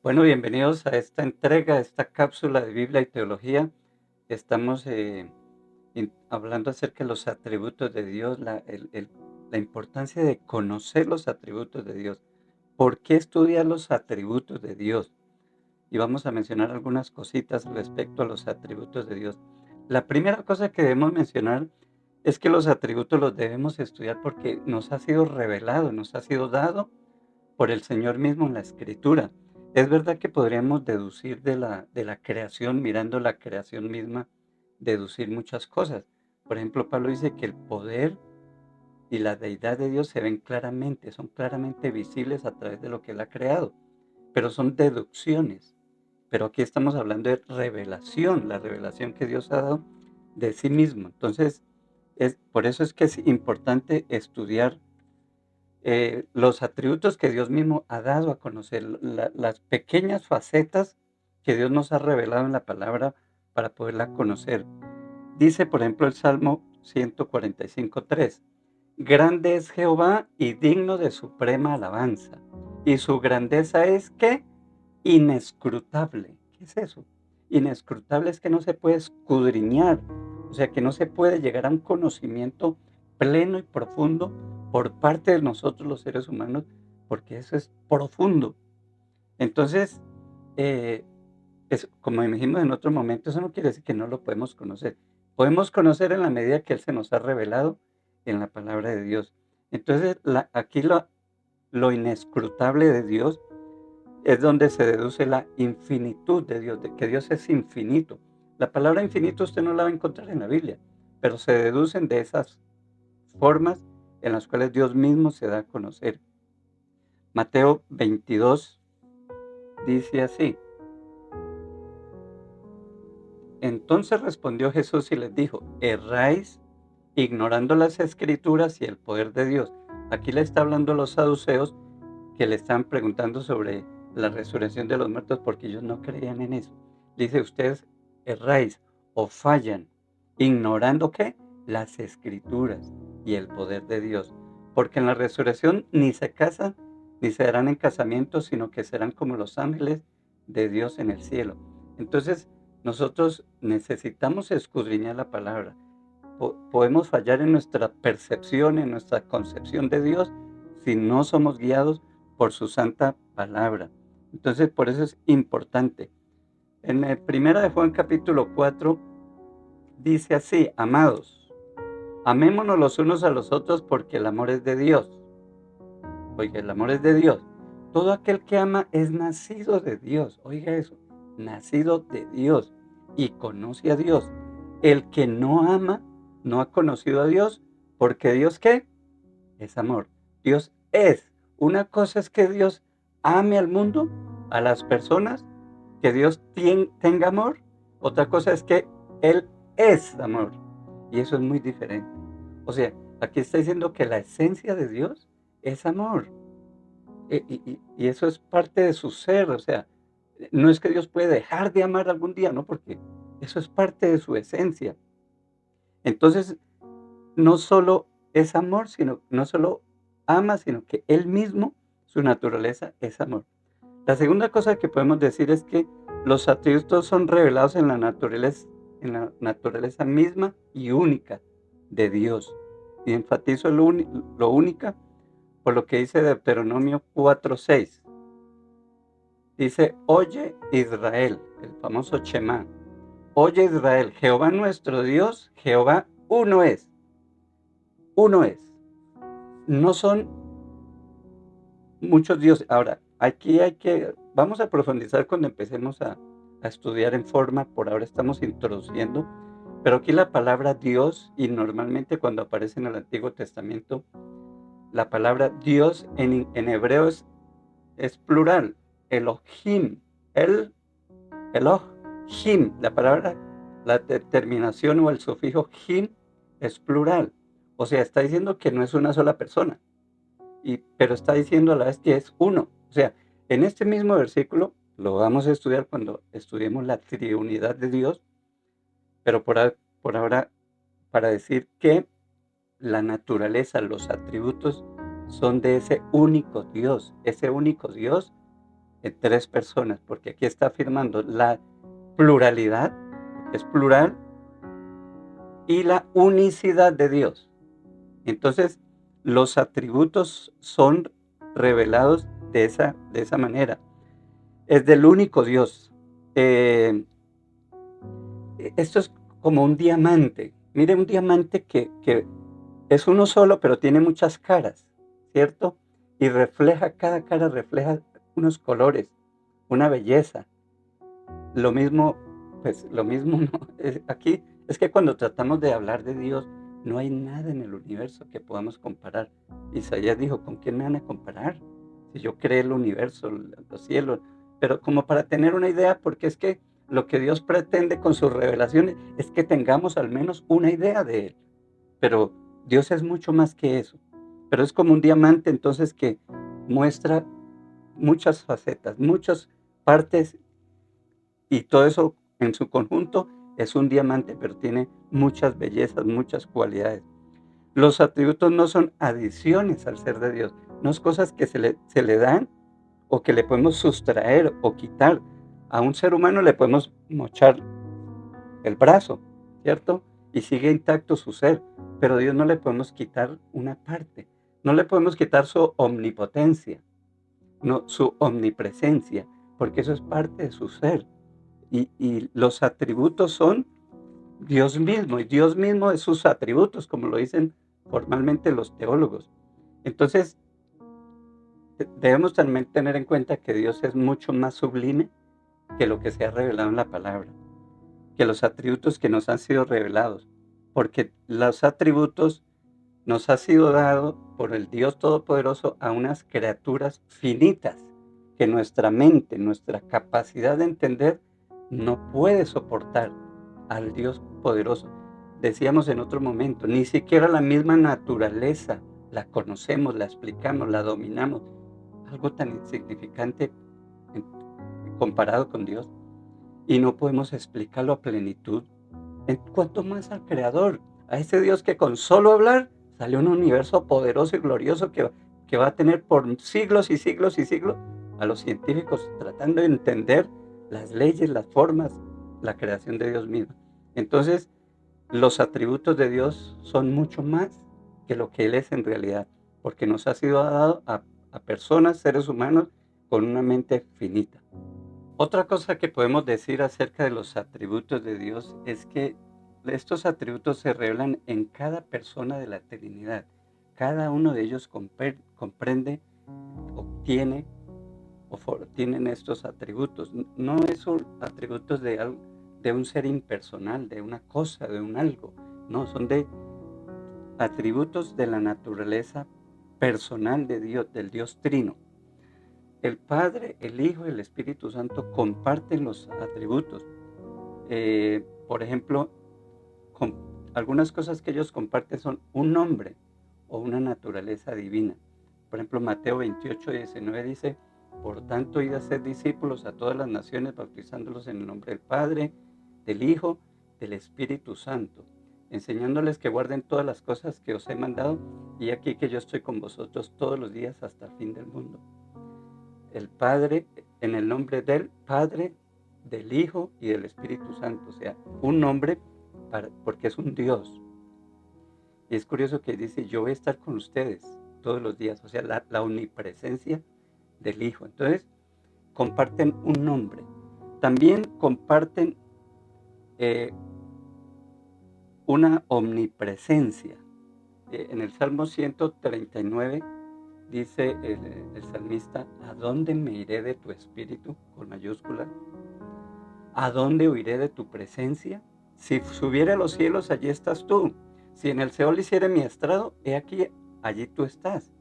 Bueno, bienvenidos a esta entrega, a esta cápsula de Biblia y teología. Estamos hablando acerca de los atributos de Dios, la importancia de conocer los atributos de Dios. ¿Por qué estudiar los atributos de Dios? Y vamos a mencionar algunas cositas respecto a los atributos de Dios. La primera cosa que debemos mencionar es que los atributos los debemos estudiar porque nos ha sido revelado, nos ha sido dado por el Señor mismo en la Escritura. Es verdad que podríamos deducir de la creación, mirando la creación misma, deducir muchas cosas. Por ejemplo, Pablo dice que el poder y la deidad de Dios se ven claramente, son claramente visibles a través de lo que Él ha creado, pero son deducciones. Pero aquí estamos hablando de revelación, la revelación que Dios ha dado de sí mismo. Entonces, por eso es que es importante estudiar los atributos que Dios mismo ha dado a conocer, las pequeñas facetas que Dios nos ha revelado en la palabra para poderla conocer. Dice, por ejemplo, el Salmo 145:3, grande es Jehová y digno de suprema alabanza, y su grandeza es, ¿qué? Inescrutable. ¿Qué es eso? Inescrutable es que no se puede escudriñar, o sea, que no se puede llegar a un conocimiento pleno y profundo por parte de nosotros los seres humanos, porque eso es profundo. Entonces, eh, como dijimos en otro momento, eso no quiere decir que no lo podemos conocer. Podemos conocer en la medida que Él se nos ha revelado en la palabra de Dios. Entonces, aquí lo inescrutable de Dios es donde se deduce la infinitud de Dios, de que Dios es infinito. La palabra infinito usted no la va a encontrar en la Biblia, pero se deducen de esas formas en las cuales Dios mismo se da a conocer. Mateo 22 dice así: entonces respondió Jesús y les dijo, erráis ignorando las escrituras y el poder de Dios. Aquí le está hablando a los saduceos que le están preguntando sobre la resurrección de los muertos porque ellos no creían en eso. Dice, ustedes erráis o fallan, ignorando ¿qué? Las escrituras y el poder de Dios. Porque en la resurrección ni se casan ni se darán en casamiento, sino que serán como los ángeles de Dios en el cielo. Entonces, nosotros necesitamos escudriñar la palabra. Podemos fallar en nuestra percepción, en nuestra concepción de Dios, si no somos guiados por su santa palabra. Entonces, por eso es importante. En el primera de Juan capítulo 4 dice así, amados, amémonos los unos a los otros porque el amor es de Dios. Oiga, el amor es de Dios. Todo aquel que ama es nacido de Dios. Oiga eso, nacido de Dios y conoce a Dios. El que no ama no ha conocido a Dios, porque Dios ¿qué? Es amor. Dios es. Una cosa es que Dios ame al mundo, a las personas, que Dios tenga amor. Otra cosa es que Él es amor. Y eso es muy diferente. O sea, aquí está diciendo que la esencia de Dios es amor. Y eso es parte de su ser. O sea, no es que Dios puede dejar de amar algún día, no, porque eso es parte de su esencia. Entonces, no solo es amor, sino no solo ama, sino que Él mismo, su naturaleza es amor. La segunda cosa que podemos decir es que los atributos son revelados en la naturaleza misma y única de Dios. Y enfatizo lo única por lo que dice Deuteronomio 4:6. Dice, oye Israel, el famoso Shema. Oye Israel, Jehová nuestro Dios, Jehová uno es. Uno es. No son muchos dioses. Ahora, aquí vamos a profundizar cuando empecemos a estudiar en forma, por ahora estamos introduciendo, pero aquí la palabra Dios, y normalmente cuando aparece en el Antiguo Testamento, la palabra Dios en hebreo es plural, Elohim, Elohim, la terminación o el sufijo him es plural, o sea, está diciendo que no es una sola persona. Pero está diciendo a la vez que es uno. O sea, en este mismo versículo, lo vamos a estudiar cuando estudiemos la triunidad de Dios, pero por ahora, para decir que la naturaleza, los atributos son de ese único Dios. Ese único Dios en tres personas, porque aquí está afirmando la pluralidad, porque es plural, y la unicidad de Dios. Entonces, los atributos son revelados de esa manera. Es del único Dios. Eh, Esto es como un diamante. Mire, un diamante que es uno solo, pero tiene muchas caras, ¿cierto? Y refleja, cada cara refleja unos colores, una belleza. Lo mismo, pues lo mismo, ¿no? Aquí es que cuando tratamos de hablar de Dios, no hay nada en el universo que podamos comparar. Isaías dijo, ¿con quién me van a comparar? Si yo creé el universo, los cielos. Pero como para tener una idea, porque es que lo que Dios pretende con sus revelaciones es que tengamos al menos una idea de Él. Pero Dios es mucho más que eso. Pero es como un diamante entonces que muestra muchas facetas, muchas partes y todo eso en su conjunto es un diamante, pero tiene muchas bellezas, muchas cualidades. Los atributos no son adiciones al ser de Dios, no es cosas que se le dan o que le podemos sustraer o quitar. A un ser humano le podemos mochar el brazo, ¿cierto? Y sigue intacto su ser, pero a Dios no le podemos quitar una parte, no le podemos quitar su omnipotencia, no, su omnipresencia, porque eso es parte de su ser. Y los atributos son Dios mismo, y Dios mismo es sus atributos, como lo dicen formalmente los teólogos. Entonces, debemos también tener en cuenta que Dios es mucho más sublime que lo que se ha revelado en la palabra, que los atributos que nos han sido revelados, porque los atributos nos ha sido dado por el Dios Todopoderoso a unas criaturas finitas que nuestra mente, nuestra capacidad de entender no puede soportar al Dios poderoso. Decíamos en otro momento, ni siquiera la misma naturaleza la conocemos, la explicamos, la dominamos. Algo tan insignificante comparado con Dios. Y no podemos explicarlo a plenitud. En cuanto más al Creador, a ese Dios que con solo hablar salió un universo poderoso y glorioso que va a tener por siglos y siglos y siglos a los científicos tratando de entender las leyes, las formas, la creación de Dios mismo. Entonces, los atributos de Dios son mucho más que lo que Él es en realidad, porque nos ha sido dado a personas, seres humanos, con una mente finita. Otra cosa que podemos decir acerca de los atributos de Dios es que estos atributos se revelan en cada persona de la Trinidad. Cada uno de ellos comprende, obtiene tienen estos atributos. No son atributos de un ser impersonal, de una cosa, de un algo. No, son de atributos de la naturaleza personal de Dios, del Dios Trino. El Padre, el Hijo y el Espíritu Santo comparten los atributos. Por ejemplo, com algunas cosas que ellos comparten son un nombre o una naturaleza divina. Por ejemplo, Mateo 28:19 dice: "Por tanto, id a ser discípulos a todas las naciones, bautizándolos en el nombre del Padre, del Hijo, del Espíritu Santo, enseñándoles que guarden todas las cosas que os he mandado, y aquí que yo estoy con vosotros todos los días hasta el fin del mundo". El Padre, en el nombre del Padre, del Hijo y del Espíritu Santo, o sea, un nombre porque es un Dios. Y es curioso que dice, yo voy a estar con ustedes todos los días, o sea, la omnipresencia del Hijo. Entonces, comparten un nombre. También comparten eh, una omnipresencia. En el Salmo 139 dice el salmista, ¿a dónde me iré de tu espíritu? Con mayúscula. ¿A dónde huiré de tu presencia? Si subiere a los cielos, allí estás tú. Si en el Seol hiciere mi estrado, he aquí, allí tú estás.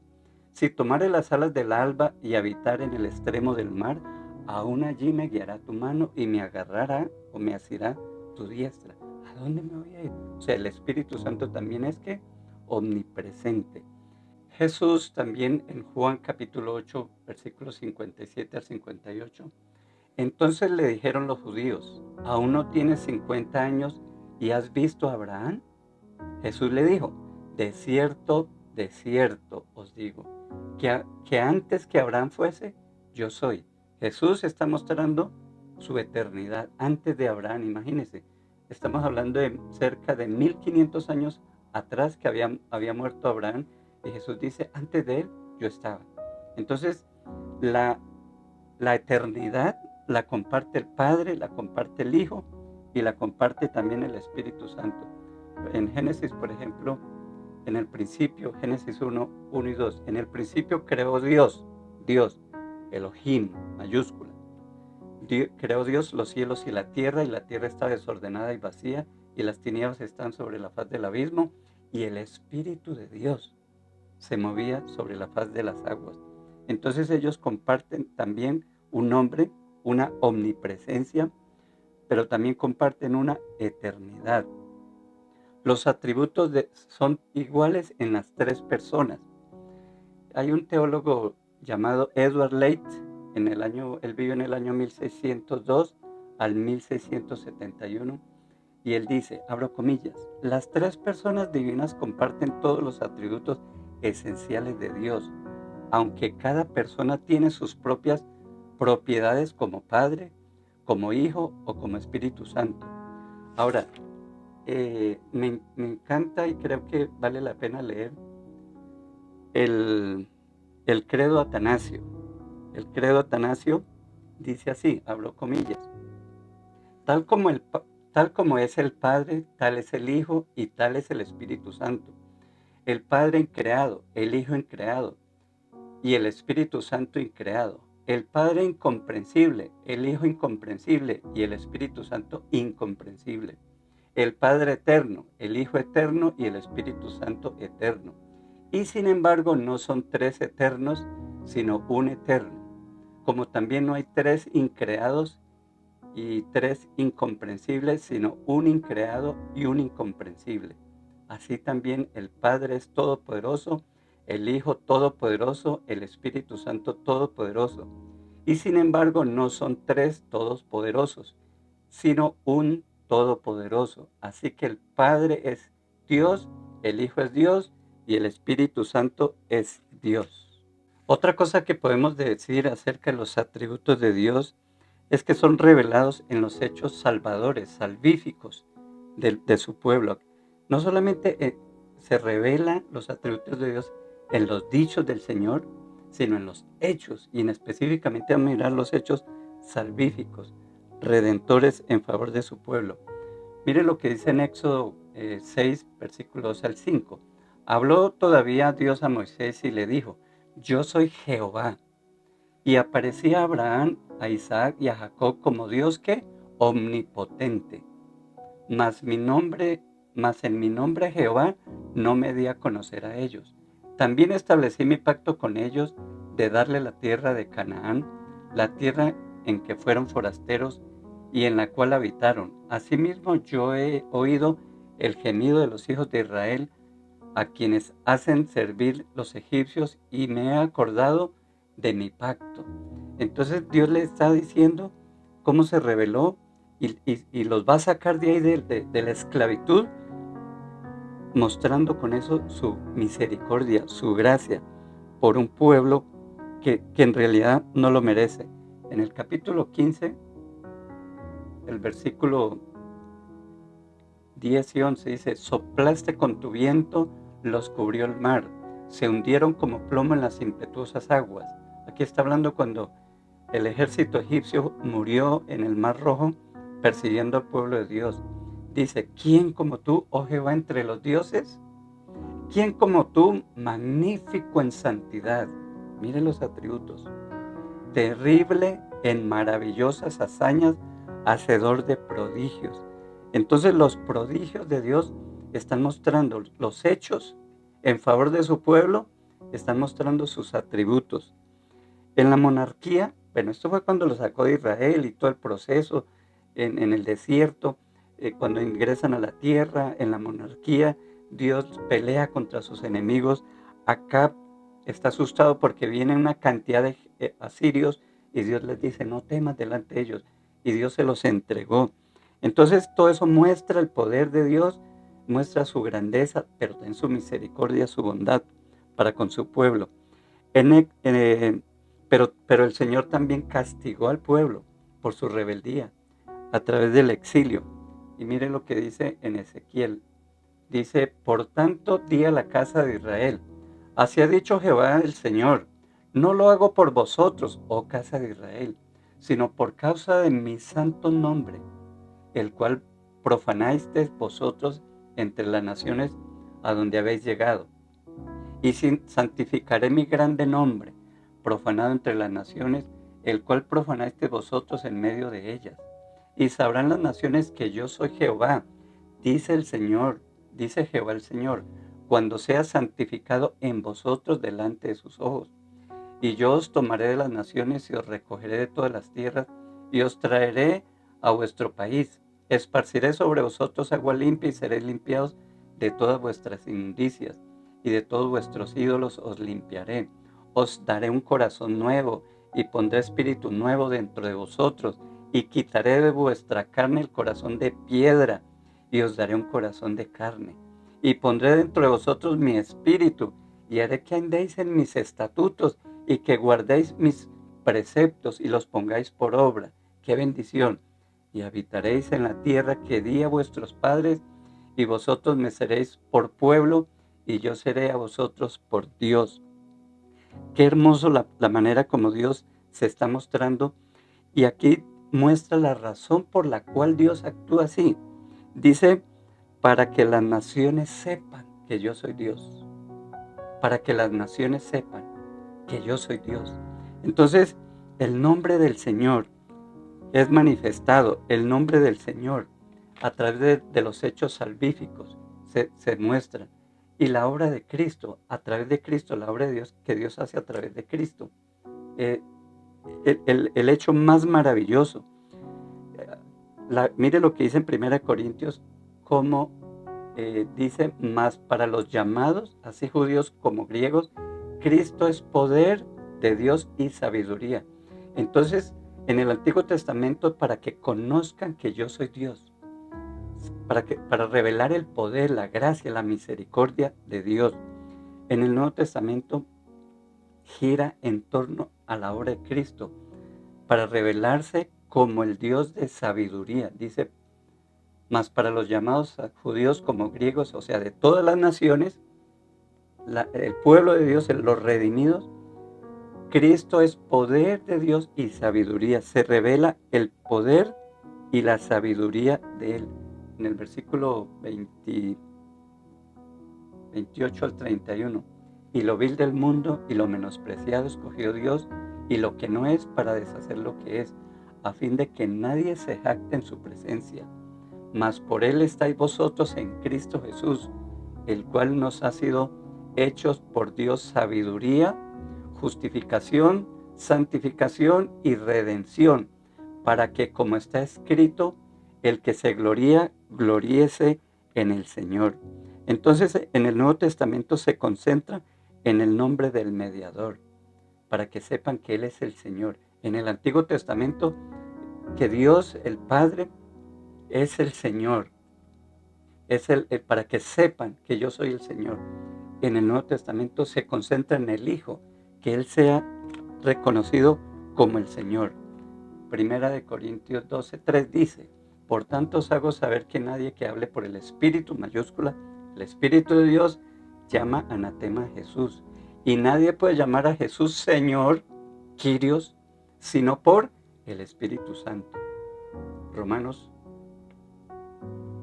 Si tomare las alas del alba y habitar en el extremo del mar, aún allí me guiará tu mano y me agarrará o me asirá tu diestra. ¿A dónde me voy a ir? O sea, el Espíritu Santo también es que omnipresente. Jesús también en Juan capítulo 8, versículos 57 al 58. Entonces le dijeron los judíos, ¿aún no tienes 50 años y has visto a Abraham? Jesús le dijo, de cierto os digo, que antes que Abraham fuese, yo soy. Jesús está mostrando su eternidad antes de Abraham, imagínense. Estamos hablando de cerca de 1500 años atrás que había muerto Abraham y Jesús dice, antes de él yo estaba. Entonces, la, la eternidad la comparte el Padre, la comparte el Hijo y la comparte también el Espíritu Santo. En Génesis, por ejemplo, en el principio, Génesis 1 y 2, en el principio creó Dios, Elohim, mayúscula. Creó Dios los cielos y la tierra está desordenada y vacía, y las tinieblas están sobre la faz del abismo, y el Espíritu de Dios se movía sobre la faz de las aguas. Entonces ellos comparten también un nombre, una omnipresencia, pero también comparten una eternidad. Los atributos son iguales en las tres personas. Hay un teólogo llamado Edward Leite, él vive en el año 1602 al 1671, y él dice, abro comillas, las tres personas divinas comparten todos los atributos esenciales de Dios, aunque cada persona tiene sus propias propiedades como Padre, como Hijo o como Espíritu Santo. Ahora, me encanta y creo que vale la pena leer el credo Atanasio. El credo Atanasio dice así, abro comillas, tal como es el Padre, tal es el Hijo y tal es el Espíritu Santo. El Padre increado, el Hijo increado y el Espíritu Santo increado. El Padre incomprensible, el Hijo incomprensible y el Espíritu Santo incomprensible. El Padre eterno, el Hijo eterno y el Espíritu Santo eterno. Y sin embargo no son tres eternos, sino un eterno. Como también no hay tres increados y tres incomprensibles, sino un increado y un incomprensible. Así también el Padre es todopoderoso, el Hijo todopoderoso, el Espíritu Santo todopoderoso. Y sin embargo no son tres todopoderosos, sino un todopoderoso. Así que el Padre es Dios, el Hijo es Dios y el Espíritu Santo es Dios. Otra cosa que podemos decir acerca de los atributos de Dios es que son revelados en los hechos salvadores, salvíficos de su pueblo. No solamente se revelan los atributos de Dios en los dichos del Señor, sino en los hechos, y específicamente a mirar los hechos salvíficos, redentores en favor de su pueblo. Mire lo que dice en Éxodo 6, versículos al 5. Habló todavía Dios a Moisés y le dijo, yo soy Jehová. Y aparecía a Abraham, a Isaac y a Jacob como Dios que omnipotente. Mas en mi nombre Jehová no me di a conocer a ellos. También establecí mi pacto con ellos de darle la tierra de Canaán, la tierra en que fueron forasteros y en la cual habitaron. Asimismo yo he oído el gemido de los hijos de Israel, a quienes hacen servir los egipcios, y me he acordado de mi pacto. Entonces Dios le está diciendo cómo se reveló y los va a sacar de ahí de la esclavitud, mostrando con eso su misericordia, su gracia por un pueblo que en realidad no lo merece. En el capítulo 15, el versículo 10 y 11 dice, soplaste con tu viento, los cubrió el mar, se hundieron como plomo en las impetuosas aguas. Aquí está hablando cuando el ejército egipcio murió en el Mar Rojo persiguiendo al pueblo de Dios. Dice, ¿quién como tú, oh Jehová, entre los dioses? ¿Quién como tú, magnífico en santidad? Mire los atributos. Terrible en maravillosas hazañas, hacedor de prodigios. Entonces los prodigios de Dios están mostrando los hechos en favor de su pueblo, están mostrando sus atributos. En la monarquía, bueno, esto fue cuando lo sacó de Israel y todo el proceso en el desierto, cuando ingresan a la tierra, en la monarquía, Dios pelea contra sus enemigos. Acab está asustado porque viene una cantidad de asirios y Dios les dice, no temas delante de ellos, y Dios se los entregó. Entonces todo eso muestra el poder de Dios, muestra su grandeza, pero también su misericordia, su bondad para con su pueblo. En pero el Señor también castigó al pueblo por su rebeldía a través del exilio. Y mire lo que dice en Ezequiel. Dice, por tanto, di a la casa de Israel, así ha dicho Jehová el Señor, no lo hago por vosotros, oh casa de Israel, sino por causa de mi santo nombre, el cual profanasteis vosotros entre las naciones a donde habéis llegado. Y santificaré mi grande nombre, profanado entre las naciones, el cual profanasteis vosotros en medio de ellas. Y sabrán las naciones que yo soy Jehová, dice el Señor, dice Jehová el Señor, cuando sea santificado en vosotros delante de sus ojos. Y yo os tomaré de las naciones y os recogeré de todas las tierras y os traeré a vuestro país. Esparciré sobre vosotros agua limpia y seréis limpiados de todas vuestras inmundicias y de todos vuestros ídolos os limpiaré. Os daré un corazón nuevo y pondré espíritu nuevo dentro de vosotros y quitaré de vuestra carne el corazón de piedra y os daré un corazón de carne. Y pondré dentro de vosotros mi espíritu y haré que andéis en mis estatutos y que guardéis mis preceptos y los pongáis por obra. ¡Qué bendición! Y habitaréis en la tierra que di a vuestros padres, y vosotros me seréis por pueblo, y yo seré a vosotros por Dios. Qué hermoso la manera como Dios se está mostrando. Y aquí muestra la razón por la cual Dios actúa así. Dice, para que las naciones sepan que yo soy Dios. Para que las naciones sepan que yo soy Dios. Entonces, el nombre del Señor es manifestado, el nombre del Señor a través de los hechos salvíficos se muestra. Y la obra de Cristo, a través de Cristo, la obra de Dios que Dios hace a través de Cristo. Eh, el hecho más maravilloso. Mire lo que dice en 1 Corintios, como dice, más para los llamados, así judíos como griegos, Cristo es poder de Dios y sabiduría. Entonces, en el Antiguo Testamento, para que conozcan que yo soy Dios, para revelar el poder, la gracia, la misericordia de Dios. En el Nuevo Testamento gira en torno a la obra de Cristo, para revelarse como el Dios de sabiduría. Dice, más para los llamados judíos como griegos, o sea, de todas las naciones, el pueblo de Dios, los redimidos, Cristo es poder de Dios y sabiduría. Se revela el poder y la sabiduría de Él. En el versículo 28 al 31. Y lo vil del mundo y lo menospreciado escogió Dios, y lo que no es para deshacer lo que es, a fin de que nadie se jacte en su presencia. Mas por Él estáis vosotros en Cristo Jesús, el cual nos ha sido hechos por Dios sabiduría, justificación, santificación y redención, para que, como está escrito, el que se gloría, gloríese en el Señor. Entonces, en el Nuevo Testamento se concentra en el nombre del mediador, para que sepan que Él es el Señor. En el Antiguo Testamento, que Dios, el Padre, es el Señor. Es para que sepan que yo soy el Señor. En el Nuevo Testamento se concentra en el Hijo, que Él sea reconocido como el Señor. Primera de Corintios 12:3 dice, por tanto os hago saber que nadie que hable por el Espíritu, mayúscula, el Espíritu de Dios, llama anatema a Jesús. Y nadie puede llamar a Jesús Señor, Kyrios, sino por el Espíritu Santo. Romanos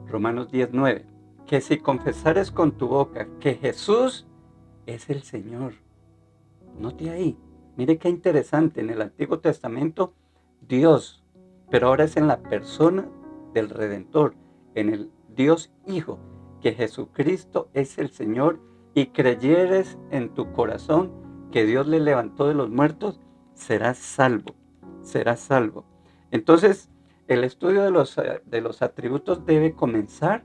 10:9, que si confesares con tu boca que Jesús es el Señor. Note ahí, mire qué interesante, en el Antiguo Testamento Dios, pero ahora es en la persona del Redentor, en el Dios Hijo, que Jesucristo es el Señor, y creyeres en tu corazón que Dios le levantó de los muertos, serás salvo, serás salvo. Entonces, el estudio de los atributos debe comenzar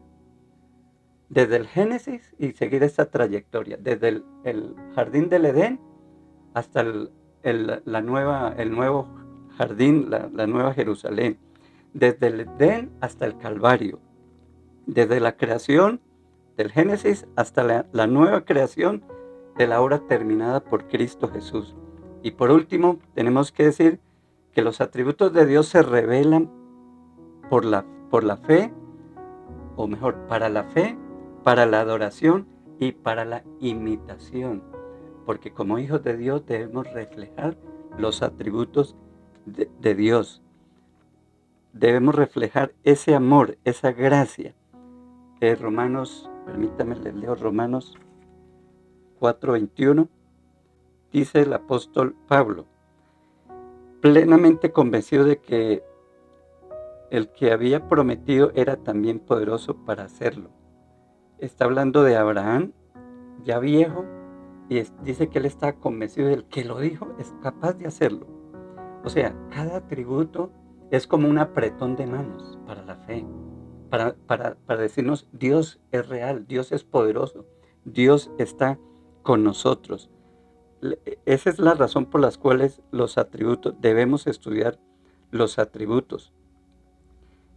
desde el Génesis y seguir esta trayectoria, desde el jardín del Edén hasta el nuevo jardín, la nueva Jerusalén, desde el Edén hasta el Calvario, desde la creación del Génesis hasta la nueva creación de la obra terminada por Cristo Jesús. Y por último, tenemos que decir que los atributos de Dios se revelan por la fe, o mejor, para la fe, para la adoración y para la imitación. Porque como hijos de Dios debemos reflejar los atributos de Dios. Debemos reflejar ese amor, esa gracia. Romanos, permítame, les leo Romanos 4:21. Dice el apóstol Pablo, plenamente convencido de que el que había prometido era también poderoso para hacerlo. Está hablando de Abraham, ya viejo, y dice que él está convencido del que lo dijo, es capaz de hacerlo. O sea, cada atributo es como un apretón de manos para la fe, para decirnos Dios es real, Dios es poderoso, Dios está con nosotros. Esa es la razón por las cuales los atributos, debemos estudiar los atributos.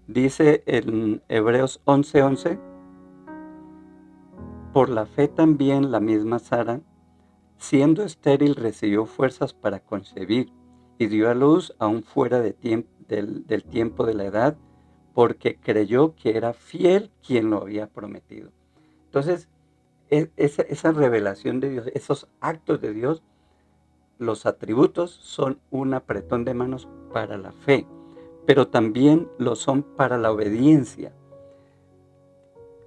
Dice en Hebreos 11:11, por la fe también la misma Sara, siendo estéril, recibió fuerzas para concebir y dio a luz aún fuera de del tiempo de la edad, porque creyó que era fiel quien lo había prometido. Entonces, esa revelación de Dios, esos actos de Dios, los atributos son un apretón de manos para la fe, pero también lo son para la obediencia.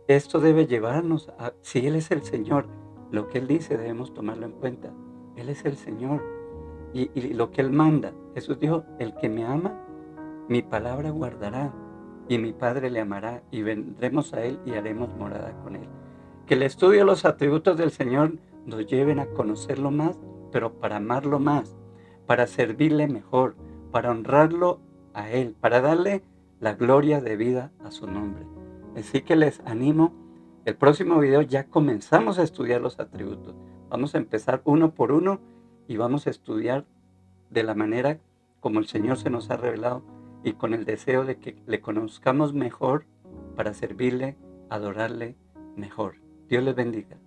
Esto debe llevarnos a, si Él es el Señor, lo que Él dice debemos tomarlo en cuenta. Él es el Señor y lo que Él manda. Jesús dijo, el que me ama, mi palabra guardará y mi Padre le amará y vendremos a Él y haremos morada con Él. Que el estudio de los atributos del Señor nos lleven a conocerlo más, pero para amarlo más, para servirle mejor, para honrarlo a Él, para darle la gloria de vida a su nombre. Así que les animo, el próximo video ya comenzamos a estudiar los atributos. Vamos a empezar uno por uno y vamos a estudiar de la manera como el Señor se nos ha revelado y con el deseo de que le conozcamos mejor para servirle, adorarle mejor. Dios les bendiga.